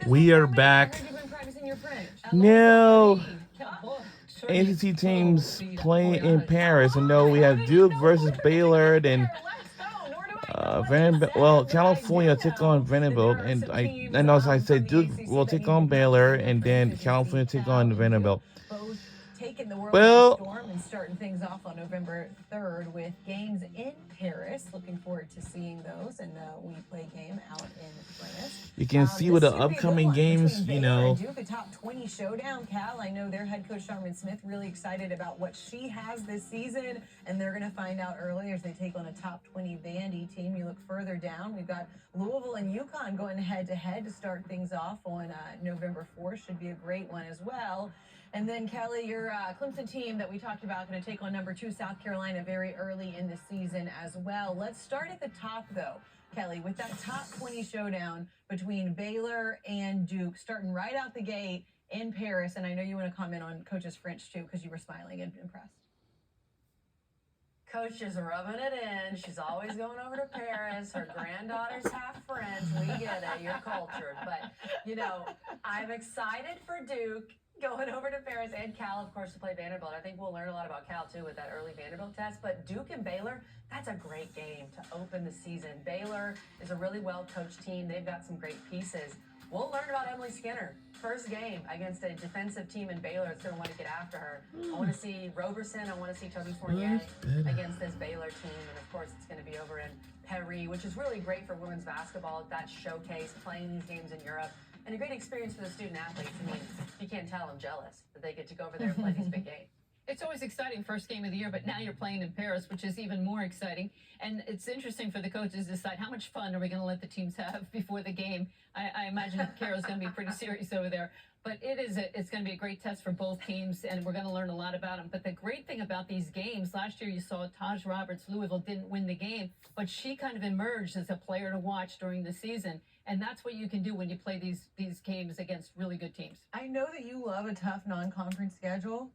We are back. No. ACC teams playing in Paris, and no, we have Duke versus Baylor, and Vanderbilt. Well, California take on Vanderbilt, and as I said, Duke will take on Baylor, and then California take on Vanderbilt. Taking the world Well, by storm and starting things off on November 3rd with games in Paris. Looking forward to seeing those, and we play game out in France. you can see with the upcoming games, you know. Duke, a top 20 showdown. Cal, I know their head coach Sharman Smith really excited about what she has this season, and they're going to find out early as they take on a top 20 Vandy team. You look further down, we've got Louisville and UConn going head to head to start things off on November 4th. Should be a great one as well. And then, Kelly, your Clemson team that we talked about going to take on number 2 South Carolina very early in the season as well. Let's start at the top, though, Kelly, with that top 20 showdown between Baylor and Duke, starting right out the gate in Paris. And I know you want to comment on Coach's French, too, because you were smiling and impressed. Coach is rubbing it in. She's always going over to Paris. Her granddaughter's half French. We get it. You're cultured. But, you know, I'm excited for Duke going over to Paris, and Cal, of course, to play Vanderbilt. I think we'll learn a lot about Cal, too, with that early Vanderbilt test. But Duke and Baylor, that's a great game to open the season. Baylor is a really well-coached team. They've got some great pieces. We'll learn about Emily Skinner. First game against a defensive team in Baylor that's going to want to get after her. I want to see Roberson. I want to see Toby Fournier against this Baylor team. And, of course, it's going to be over in Paris, which is really great for women's basketball, that showcase, playing these games in Europe. And a great experience for the student athletes. I mean, you can't tell I'm jealous that they get to go over there and play these big games. It's always exciting, first game of the year, but now you're playing in Paris, which is even more exciting. And it's interesting for the coaches to decide how much fun are we going to let the teams have before the game. I imagine Carol's going to be pretty serious over there. But it's going to be a great test for both teams, and we're going to learn a lot about them. But the great thing about these games, last year you saw Taj Roberts, Louisville didn't win the game, but she kind of emerged as a player to watch during the season. And that's what you can do when you play these games against really good teams. I know that you love a tough non-conference schedule.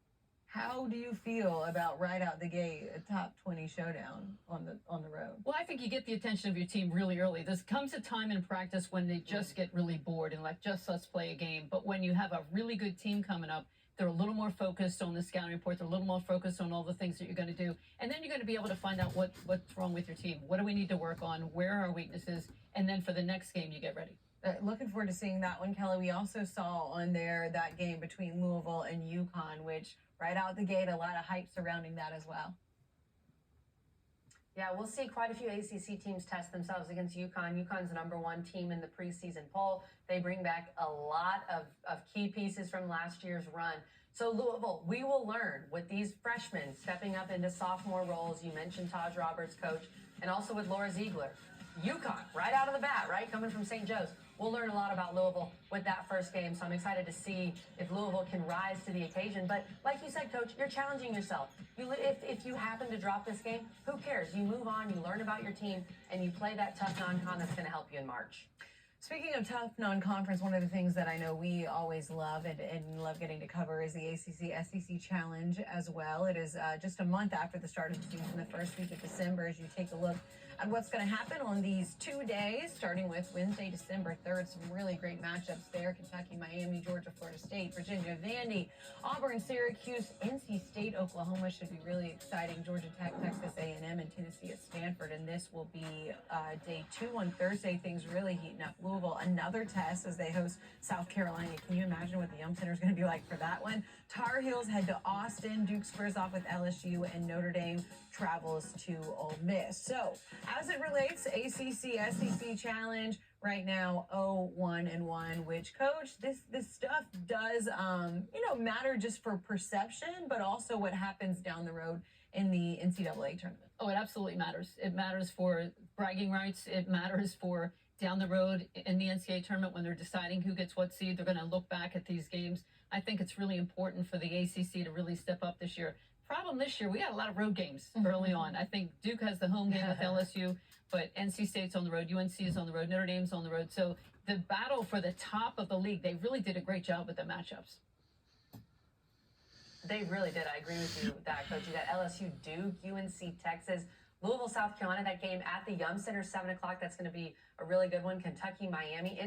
How do you feel about right out the gate, a top 20 showdown on the road? Well, I think you get the attention of your team really early. There comes a time in practice when they just get really bored and like, just let's play a game. But when you have a really good team coming up, they're a little more focused on the scouting report. They're a little more focused on all the things that you're going to do. And then you're going to be able to find out what's wrong with your team. What do we need to work on? Where are our weaknesses? And then for the next game, you get ready. Looking forward to seeing that one, Kelly. We also saw on there that game between Louisville and UConn, which right out the gate, a lot of hype surrounding that as well. Yeah, we'll see quite a few ACC teams test themselves against UConn. UConn's the #1 team in the preseason poll. They bring back a lot of key pieces from last year's run. So Louisville, we will learn with these freshmen stepping up into sophomore roles. You mentioned Taj Roberts, coach, and also with Laura Ziegler. UConn, right out of the bat, right, coming from St. Joe's. We'll learn a lot about Louisville with that first game, so I'm excited to see if Louisville can rise to the occasion. But like you said, Coach, you're challenging yourself. If you happen to drop this game, who cares? You move on, you learn about your team, and you play that tough non-con that's going to help you in March. Speaking of tough non-conference, one of the things that I know we always love and love getting to cover is the ACC-SEC Challenge as well. It is just a month after the start of the season, the first week of December, as you take a look at what's going to happen on these 2 days, starting with Wednesday, December 3rd. Some really great matchups there. Kentucky, Miami, Georgia, Florida State, Virginia, Vandy, Auburn, Syracuse, NC State, Oklahoma should be really exciting. Georgia Tech, Texas A&M, and Tennessee at Stanford. And this will be day 2 on Thursday. Things really heating up. Louisville, another test as they host South Carolina. Can you imagine what the Yum Center is going to be like for that one? Tar Heels head to Austin. Duke squares off with LSU, and Notre Dame travels to Ole Miss. So, as it relates to ACC-SEC Challenge, right now 0-1-1, which, Coach, this stuff does matter just for perception, but also what happens down the road in the NCAA tournament. Oh, it absolutely matters. It matters for bragging rights. It matters for down the road in the NCAA tournament when they're deciding who gets what seed. They're going to look back at these games. I think it's really important for the ACC to really step up this year. Problem this year, we got a lot of road games early on. I think Duke has the home game with LSU, but NC State's on the road, UNC is on the road, Notre Dame's on the road. So the battle for the top of the league, they really did a great job with the matchups. They really did. I agree with you with that, Coach. You got LSU, Duke, UNC, Texas. Louisville, South Carolina, that game at the Yum Center, 7 o'clock. That's going to be a really good one. Kentucky, Miami,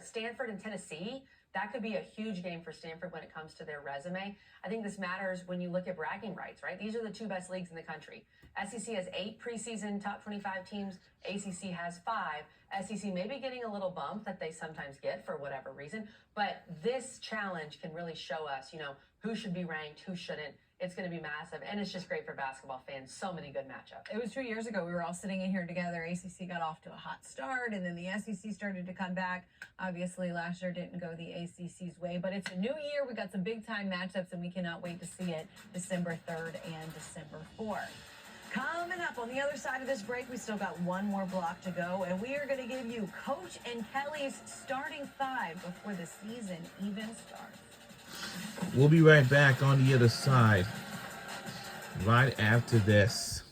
Stanford, and Tennessee. That could be a huge game for Stanford when it comes to their resume. I think this matters when you look at bragging rights, right? These are the 2 best leagues in the country. SEC has 8 preseason top 25 teams. ACC has 5. SEC may be getting a little bump that they sometimes get for whatever reason, but this challenge can really show us, who should be ranked, who shouldn't. It's going to be massive, and it's just great for basketball fans. So many good matchups. It was 2 years ago. We were all sitting in here together. ACC got off to a hot start, and then the SEC started to come back. Obviously, last year didn't go the ACC's way, but it's a new year. We got some big-time matchups, and we cannot wait to see it December 3rd and December 4th. Coming up on the other side of this break, we still got one more block to go, and we are going to give you Coach and Kelly's starting 5 before the season even starts. We'll be right back on the other side right after this.